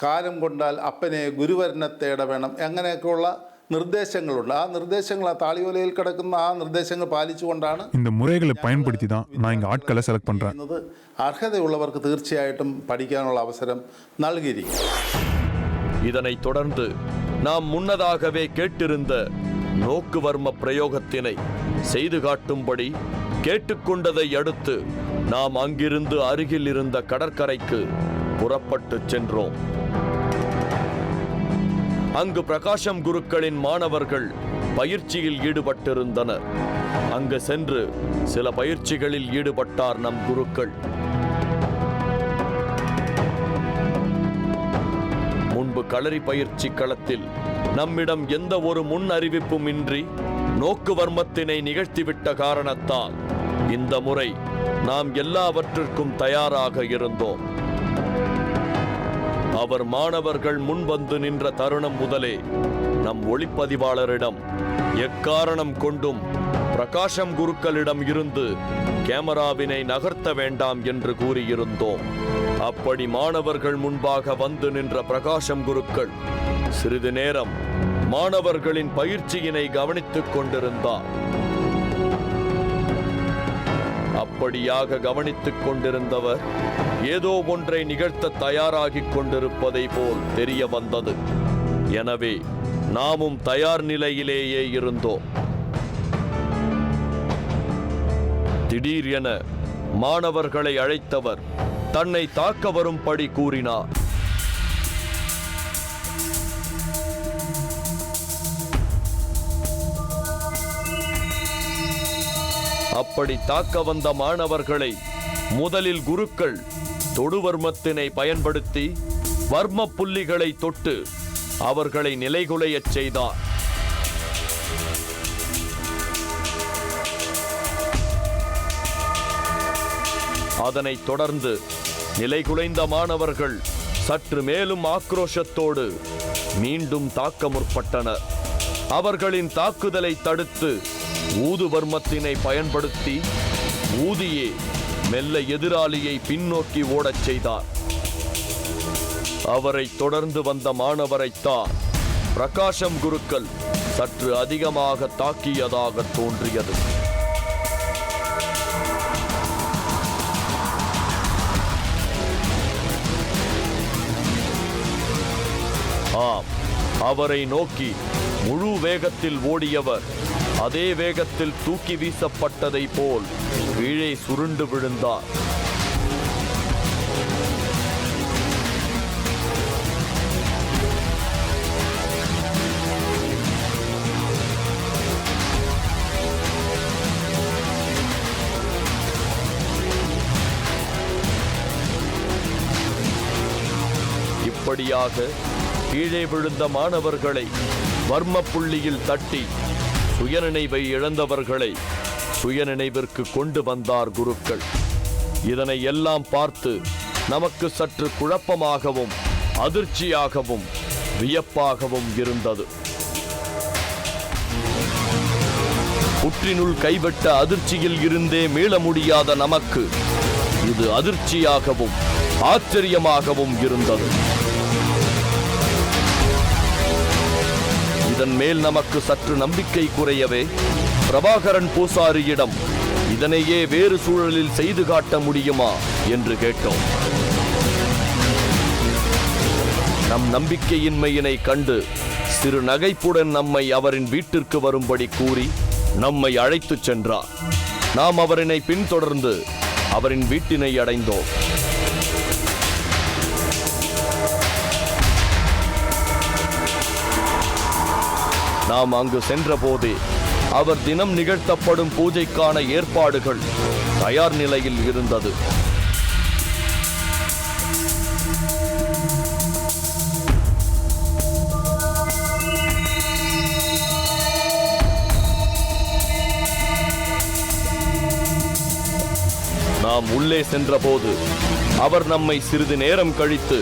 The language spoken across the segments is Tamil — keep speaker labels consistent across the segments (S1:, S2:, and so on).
S1: കാലം കൊണ്ടാൽ അപ്പനെ ഗുരുവരനെ തേടവേണം അങ്ങനെയൊക്കെയുള്ള നിർദ്ദേശങ്ങളുണ്ട്. ആ നിർദ്ദേശങ്ങൾ, ആ താളിയോലയിൽ കിടക്കുന്ന ആ നിർദ്ദേശങ്ങൾ പാലിച്ചുകൊണ്ടാണ്
S2: இந்த முறைகளை பயன்படுத்தி தான் நான் இங்கே ஆட்களை செலக்ட் பண்ணுறேன்.
S1: അർഹതയുള്ളവർക്ക് തീർച്ചയായിട്ടും പഠിക്കാനുള്ള അവസരം നൽകിയിരിക്കും.
S3: இதனைத் தொடர்ந்து நாம் முன்னதாகவே கேட்டிருந்த நோக்குவர்ம பிரயோகத்தினை செய்து காட்டும்படி கேட்டுக்கொண்டதை அடுத்து நாம் அங்கிருந்து அருகில் இருந்த கடற்கரைக்கு புறப்பட்டு சென்றோம். அங்கு பிரகாசம் குருக்களின் மாணவர்கள் பயிற்சியில் ஈடுபட்டிருந்தனர். அங்கு சென்று சில பயிற்சிகளில் ஈடுபட்டார் நம் குருக்கள். முன்பு களரி பயிற்சி களத்தில் நம்மிடம் எந்த ஒரு முன் அறிவிப்பும் இன்றி நோக்குவர்மத்தினை நிகழ்த்திவிட்ட காரணத்தால் இந்த முறை நாம் எல்லாவற்றிற்கும் தயாராக இருந்தோம். அவர் மாணவர்கள் முன்வந்து நின்ற தருணம் முதலே நம் ஒளிப்பதிவாளரிடம் எக்காரணம் கொண்டும் பிரகாசம் குருக்களிடம் இருந்து கேமராவினை நகர்த்த வேண்டாம் என்று கூறியிருந்தோம். அப்படி மாணவர்கள் முன்பாக வந்து நின்ற பிரகாசம் குருக்கள் சிறிது நேரம் மாணவர்களின் பயிற்சியினை கவனித்துக் கொண்டிருந்தார். அப்படியாக கவனித்துக் கொண்டிருந்தவர் ஏதோ ஒன்றை நிகழ்த்த தயாராகிக் கொண்டிருப்பதை போல் தெரிய வந்தது. எனவே நாமும் தயார் நிலையிலேயே இருந்தோம். திடீரென மாணவர்களை அழைத்தவர் தன்னை தாக்க வரும்படி கூறினார். அப்படி தாக்க வந்த மாணவர்களை முதலில் குருக்கள் தொடுவர்மத்தினை பயன்படுத்தி வர்ம புள்ளிகளை தொட்டு அவர்களை நிலைகுலையச் செய்தார். அதனைத் தொடர்ந்து நிலைகுலைந்த மாணவர்கள் சற்று மேலும் ஆக்ரோஷத்தோடு மீண்டும் தாக்க முற்பட்டனர். அவர்களின் தாக்குதலை தடுத்து ஊதுவர்மத்தினை பயன்படுத்தி ஊதியே மெல்ல எதிராளியை பின்னோக்கி ஓடச் செய்தார். அவரை தொடர்ந்து வந்த மாணவரைத்தான் பிரகாசம் குருக்கள் சற்று அதிகமாக தாக்கியதாக தோன்றியது. ஆம், அவரை நோக்கி முழு வேகத்தில் ஓடியவர் அதே வேகத்தில் தூக்கி வீசப்பட்டதை போல் கீழே சுருண்டு விழுந்தார். இப்படியாக கீழே விழுந்த மாணவர்களை வர்ம புள்ளியில் தட்டி சுயநினைவை இழந்தவர்களை சுயநினைவிற்கு கொண்டு வந்தார் குருக்கள். இதனை எல்லாம் பார்த்து நமக்கு சற்று குழப்பமாகவும் அதிர்ச்சியாகவும் வியப்பாகவும் இருந்தது. புற்றினுள் கைவிட்ட அதிர்ச்சியில் இருந்தே மீள முடியாத நமக்கு இது அதிர்ச்சியாகவும் ஆச்சரியமாகவும் இருந்தது. இதன் மேல் நமக்கு சற்று நம்பிக்கை குறையவே பிரபாகரன் பூசாரியிடம் இதனையே வேறு சூழலில் செய்து காட்ட முடியுமா என்று கேட்டோம். நம் நம்பிக்கையின்மையினை கண்டு சிறு நகைப்புடன் நம்மை அவரின் வீட்டிற்கு வரும்படி கூறி நம்மை அழைத்துச் சென்றார். நாம் அவரினை பின்தொடர்ந்து அவரின் வீட்டினை அடைந்தோம். நாம் அங்கு சென்ற போதே அவர் தினம் நிகழ்த்தப்படும் பூஜைக்கான ஏற்பாடுகள் தயார் நிலையில் இருந்தது. நாம் உள்ளே சென்றபோது அவர் நம்மை சிறிது நேரம் கழித்து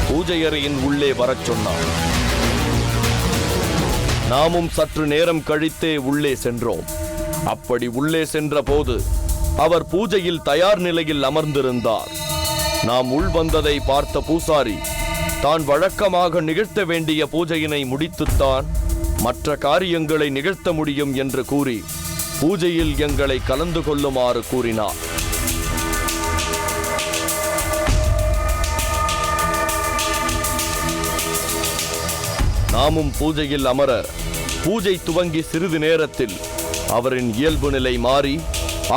S3: பூஜை அறையின் உள்ளே வரச் சொன்னார். நாமும் சற்று நேரம் கழித்தே உள்ளே சென்றோம். அப்படி உள்ளே சென்ற போது அவர் பூஜையில் தயார் நிலையில் அமர்ந்திருந்தார். நாம் உள் வந்ததை பார்த்த பூசாரி தான் வழக்கமாக நிகழ்த்த வேண்டிய பூஜையினை முடித்துத்தான் மற்ற காரியங்களை நிகழ்த்த முடியும் என்று கூறி பூஜையில் எங்களை கலந்து கொள்ளுமாறு கூறினார். நாமும் பூஜையில் அமர பூஜை துவங்கி சிறிது நேரத்தில் அவரின் இயல்பு நிலை மாறி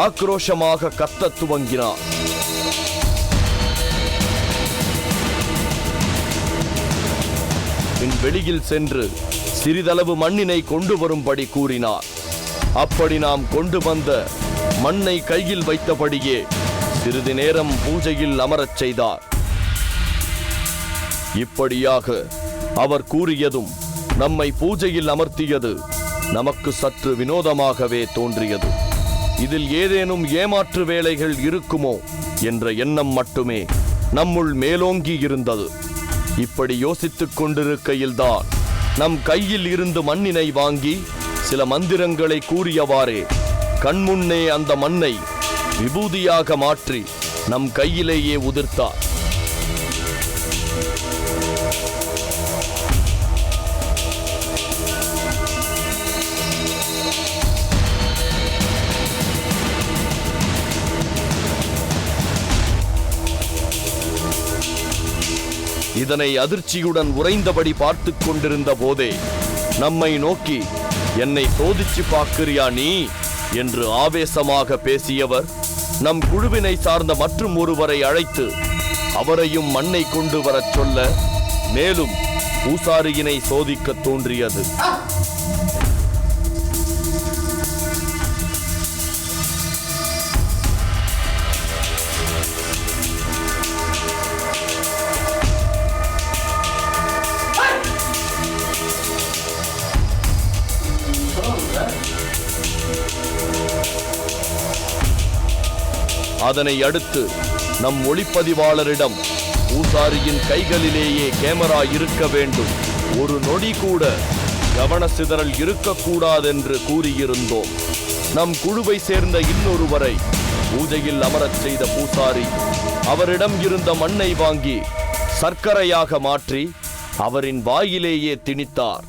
S3: ஆக்ரோஷமாக கத்தத் துவங்கினார். பின் வெளியில் சென்று சிறிதளவு மண்ணினை கொண்டு வரும்படி கூறினார். அப்படி நாம் கொண்டு வந்த மண்ணை கையில் வைத்தபடியே சிறிது நேரம் பூஜையில் அமரச் செய்தார். இப்படியாக அவர் கூறியதும் நம்மை பூஜையில் அமர்த்தியது நமக்கு சற்று வினோதமாகவே தோன்றியது. இதில் ஏதேனும் ஏமாற்று வேலைகள் இருக்குமோ என்ற எண்ணம் மட்டுமே நம்முள் மேலோங்கி இருந்தது. இப்படி யோசித்துக் கொண்டிருக்கையில்தான் நம் கையில் இருந்து மண்ணினை வாங்கி சில மந்திரங்களை கூறியவாறே கண்முன்னே அந்த மண்ணை விபூதியாக மாற்றி நம் கையிலேயே உதிர்த்தார். இதனை அதிர்ச்சியுடன் உறைந்தபடி பார்த்து கொண்டிருந்த போதே நம்மை நோக்கி, என்னை சோதிச்சு பார்க்கிறியா நீ என்று ஆவேசமாக பேசியவர் நம் குழுவினை சார்ந்த மற்றும் ஒருவரை அழைத்து அவரையும் மண்ணை கொண்டு வரச் சொல்ல மேலும் பூசாரியினை சோதிக்க தோன்றியது. அதனை அடுத்து நம் ஒளிப்பதிவாளரிடம் பூசாரியின் கைகளிலேயே கேமரா இருக்க வேண்டும், ஒரு நொடி கூட கவன சிதறல் இருக்கக்கூடாதென்று கூறியிருந்தோம். நம் குழுவை சேர்ந்த இன்னொருவரை பூஜையில் அமரச் செய்த பூசாரி அவரிடம் இருந்த மண்ணை வாங்கி சர்க்கரையாக மாற்றி அவரின் வாயிலேயே திணித்தார்.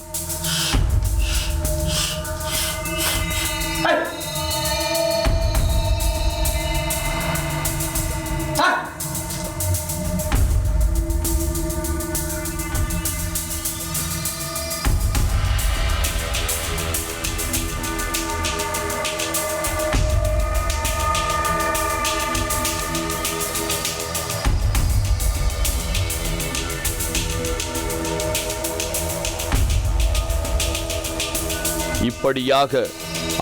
S3: இப்படியாக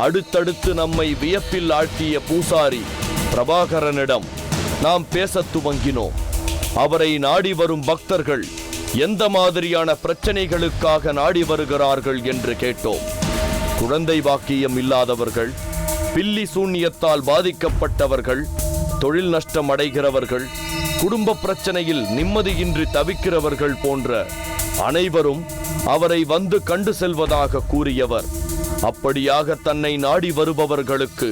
S3: அடுத்தடுத்து நம்மை வியப்பில் ஆழ்த்திய பூசாரி பிரபாகரனிடம் நாம் பேசத் துவங்கினோம். அவரை நாடி வரும் பக்தர்கள் எந்த மாதிரியான பிரச்சனைகளுக்காக நாடி வருகிறார்கள் என்று கேட்டோம். குழந்தை பாக்கியம் இல்லாதவர்கள், பில்லி சூன்யத்தால் பாதிக்கப்பட்டவர்கள், தொழில் நஷ்டம் அடைகிறவர்கள், குடும்ப பிரச்சனையில் நிம்மதியின்றி தவிக்கிறவர்கள் போன்ற அனைவரும் அவரை வந்து கண்டு செல்வதாக கூறியவர், அப்படியாக தன்னை நாடி வருபவர்களுக்கு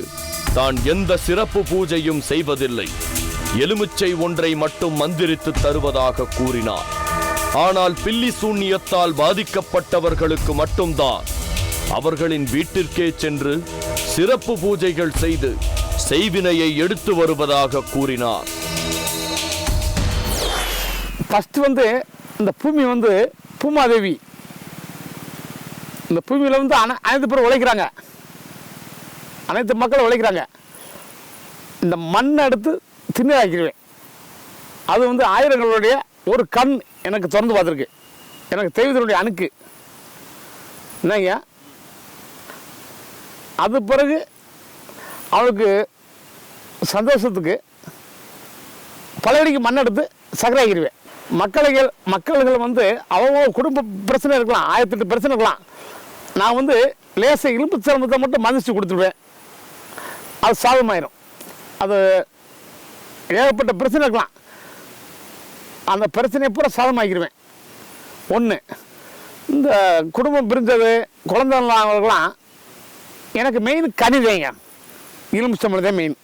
S3: தான் எந்த சிறப்பு பூஜையும் செய்வதில்லை, எலுமிச்சை ஒன்றை மட்டும் மந்திரித்து தருவதாக கூறினார். ஆனால் பில்லி சூன்யத்தால் பாதிக்கப்பட்டவர்களுக்கு மட்டும்தான் அவர்களின் வீட்டிற்கே சென்று சிறப்பு பூஜைகள் செய்து செய்வினையை எடுத்து வருவதாக கூறினார்.
S4: ஃபர்ஸ்ட் இந்த பூமி பூமாதேவி, இந்த பூமியில் அனைத்து பேரும் உழைக்கிறாங்க, அனைத்து மக்களும் உழைக்கிறாங்க. இந்த மண்ணை எடுத்து திண்ணாக்கிடுவேன். அது ஆயிரங்களுடைய ஒரு கண் எனக்கு திறந்து பார்த்துருக்கு. எனக்கு தெய்வத்தினுடைய அணுக்கு என்னங்க. அது பிறகு அவளுக்கு சந்தோஷத்துக்கு பழையடிக்கு மண் எடுத்து சக்கரை ஆக்கிடுவேன். மக்கள்கள் அவங்க குடும்ப பிரச்சனை இருக்கலாம், 1008 பிரச்சனை இருக்கலாம். நான் லேசை இழுப்பு சிரமத்தை மட்டும் மதிச்சு கொடுத்துருவேன், அது சாதமாயிரும். அது ஏகப்பட்ட பிரச்சனை இருக்கலாம், அந்த பிரச்சனையை பூரா சாதமாக்கிடுவேன். ஒன்று, இந்த குடும்பம் பிரிஞ்சது குழந்தைலாம் எனக்கு மெயின் கனிதேங்க, எலுமிச்சம்பழம் தான் மெயின்.